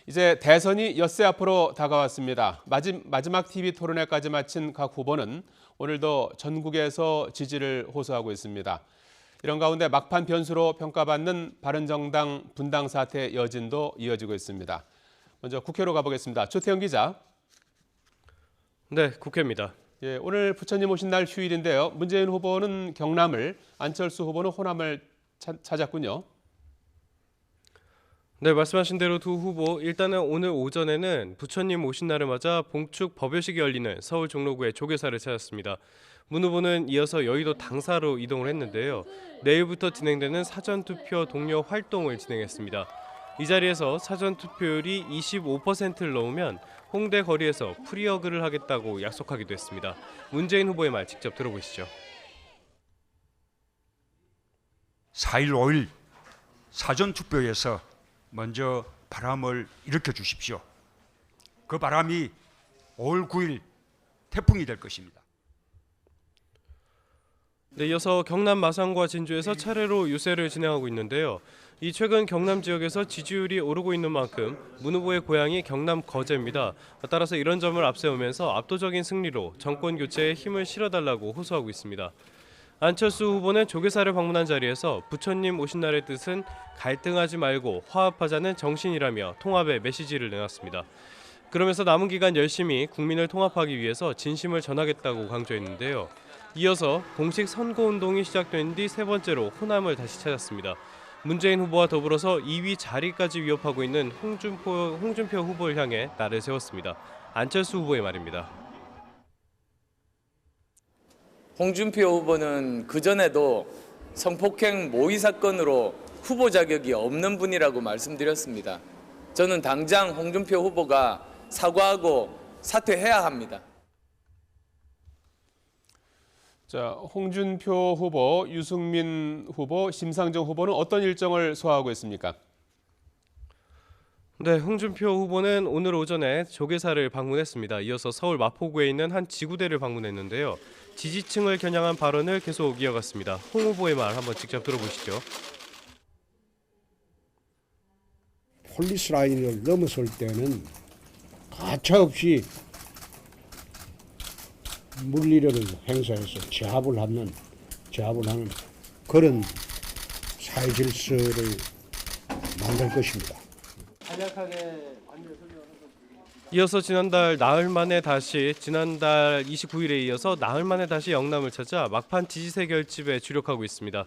이제 대선이 엿새 앞으로 다가왔습니다. 마지막 TV 토론회까지 마친 각 후보는 오늘도 전국에서 지지를 호소하고 있습니다. 이런 가운데 막판 변수로 평가받는 바른정당 분당 사태 여진도 이어지고 있습니다. 먼저 국회로 가보겠습니다. 조태영 기자. 네, 국회입니다. 예, 오늘 부처님 오신 날 휴일인데요. 문재인 후보는 경남을, 안철수 후보는 호남을 찾았군요. 네, 말씀하신 대로 두 후보 일단은 오늘 오전에는 부처님 오신 날을 맞아 봉축 법요식이 열리는 서울 종로구의 조계사를 찾았습니다. 문 후보는 이어서 여의도 당사로 이동을 했는데요. 내일부터 진행되는 사전투표 동료 활동을 진행했습니다. 이 자리에서 사전투표율이 25%를 넘으면 홍대 거리에서 프리어그를 하겠다고 약속하기도 했습니다. 문재인 후보의 말 직접 들어보시죠. 4일, 5일 사전투표에서 먼저 바람을 일으켜 주십시오. 그 바람이 5월 9일 태풍이 될 것입니다. 네, 이어서 경남 마산과 진주에서 차례로 유세를 진행하고 있는데요. 이 최근 경남 지역에서 지지율이 오르고 있는 만큼 문 후보의 고향이 경남 거제입니다. 따라서 이런 점을 앞세우면서 압도적인 승리로 정권 교체에 힘을 실어달라고 호소하고 있습니다. 안철수 후보는 조계사를 방문한 자리에서 부처님 오신 날의 뜻은 갈등하지 말고 화합하자는 정신이라며 통합의 메시지를 내놨습니다. 그러면서 남은 기간 열심히 국민을 통합하기 위해서 진심을 전하겠다고 강조했는데요. 이어서 공식 선거운동이 시작된 뒤 세 번째로 호남을 다시 찾았습니다. 문재인 후보와 더불어서 2위 자리까지 위협하고 있는 홍준표 후보를 향해 날을 세웠습니다. 안철수 후보의 말입니다. 홍준표 후보는 그전에도 성폭행 모의 사건으로 후보 자격이 없는 분이라고 말씀드렸습니다. 저는 당장 홍준표 후보가 사과하고 사퇴해야 합니다. 자, 홍준표 후보, 유승민 후보, 심상정 후보는 어떤 일정을 소화하고 있습니까? 네, 홍준표 후보는 오늘 오전에 조계사를 방문했습니다. 이어서 서울 마포구에 있는 한 지구대를 방문했는데요. 지지층을 겨냥한 발언을 계속 이어갔습니다. 홍 후보의 말 한번 직접 들어보시죠. 폴리스 라인을 넘어설 때는 가차없이 물리력을 행사해서 제압을 하는 그런 사회 질서를 만들 것입니다. 이어서 지난달 29일에 이어서 나흘 만에 다시 영남을 찾아 막판 지지세 결집에 주력하고 있습니다.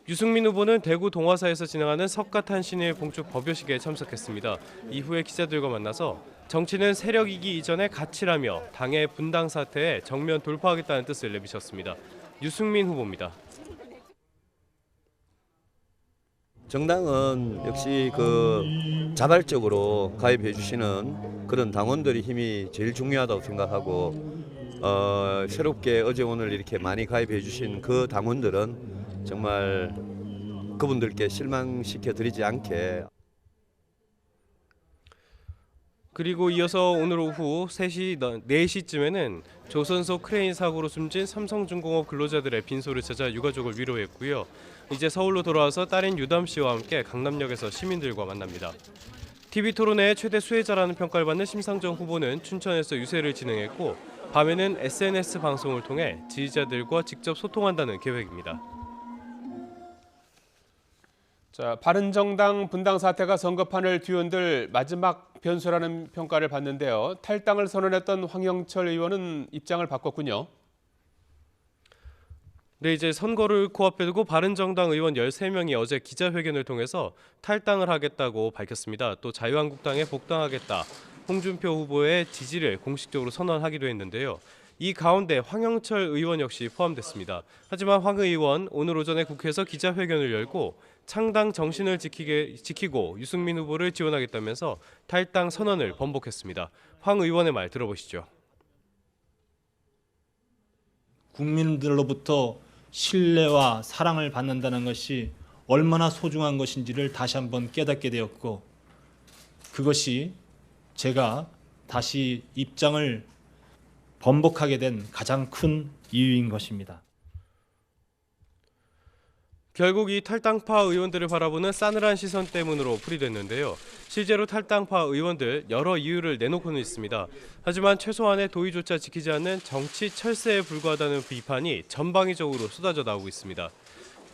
유승민 후보는 대구 동화사에서 진행하는 석가탄신일 봉축 법요식에 참석했습니다. 이후에 기자들과 만나서 정치는 세력이기 이전의 가치라며 당의 분당 사태에 정면 돌파하겠다는 뜻을 내비쳤습니다. 유승민 후보입니다. 정당은 역시 자발적으로 가입해 주시는 그런 당원들의 힘이 제일 중요하다고 생각하고 새롭게 어제 오늘 이렇게 많이 가입해 주신 그 당원들은 정말 그분들께 실망시켜 드리지 않게. 그리고 이어서 오늘 오후 4시쯤에는 조선소 크레인 사고로 숨진 삼성중공업 근로자들의 빈소를 찾아 유가족을 위로했고요. 이제 서울로 돌아와서 딸인 유담 씨와 함께 강남역에서 시민들과 만납니다. TV 토론회의 최대 수혜자라는 평가를 받는 심상정 후보는 춘천에서 유세를 진행했고 밤에는 SNS 방송을 통해 지지자들과 직접 소통한다는 계획입니다. 자, 바른정당 분당 사태가 선거판을 뒤흔들 마지막 변수라는 평가를 받는데요. 탈당을 선언했던 황영철 의원은 입장을 바꿨군요. 네, 이제 선거를 코앞에 두고 바른정당 의원 13명이 어제 기자회견을 통해서 탈당을 하겠다고 밝혔습니다. 또 자유한국당에 복당하겠다, 홍준표 후보의 지지를 공식적으로 선언하기도 했는데요. 이 가운데 황영철 의원 역시 포함됐습니다. 하지만 황 의원 오늘 오전에 국회에서 기자회견을 열고 창당 정신을 지키고 유승민 후보를 지원하겠다면서 탈당 선언을 번복했습니다. 황 의원의 말 들어보시죠. 국민들로부터 신뢰와 사랑을 받는다는 것이 얼마나 소중한 것인지를 다시 한번 깨닫게 되었고, 그것이 제가 다시 입장을 번복하게 된 가장 큰 이유인 것입니다. 결국 이 탈당파 의원들을 바라보는 싸늘한 시선 때문으로 풀이됐는데요. 실제로 탈당파 의원들 여러 이유를 내놓고는 있습니다. 하지만 최소한의 도의조차 지키지 않는 정치 철새에 불과하다는 비판이 전방위적으로 쏟아져 나오고 있습니다.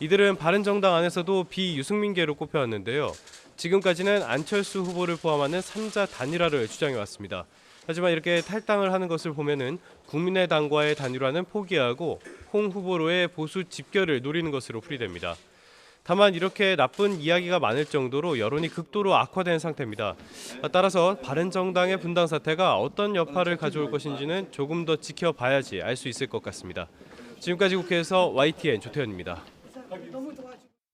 이들은 바른정당 안에서도 비유승민계로 꼽혀왔는데요. 지금까지는 안철수 후보를 포함하는 3자 단일화를 주장해왔습니다. 하지만 이렇게 탈당을 하는 것을 보면은 국민의당과의 단일화는 포기하고 홍 후보로의 보수 집결을 노리는 것으로 풀이됩니다. 다만 이렇게 나쁜 이야기가 많을 정도로 여론이 극도로 악화된 상태입니다. 따라서 바른정당의 분당 사태가 어떤 여파를 가져올 것인지는 조금 더 지켜봐야지 알 수 있을 것 같습니다. 지금까지 국회에서 YTN 조태현입니다.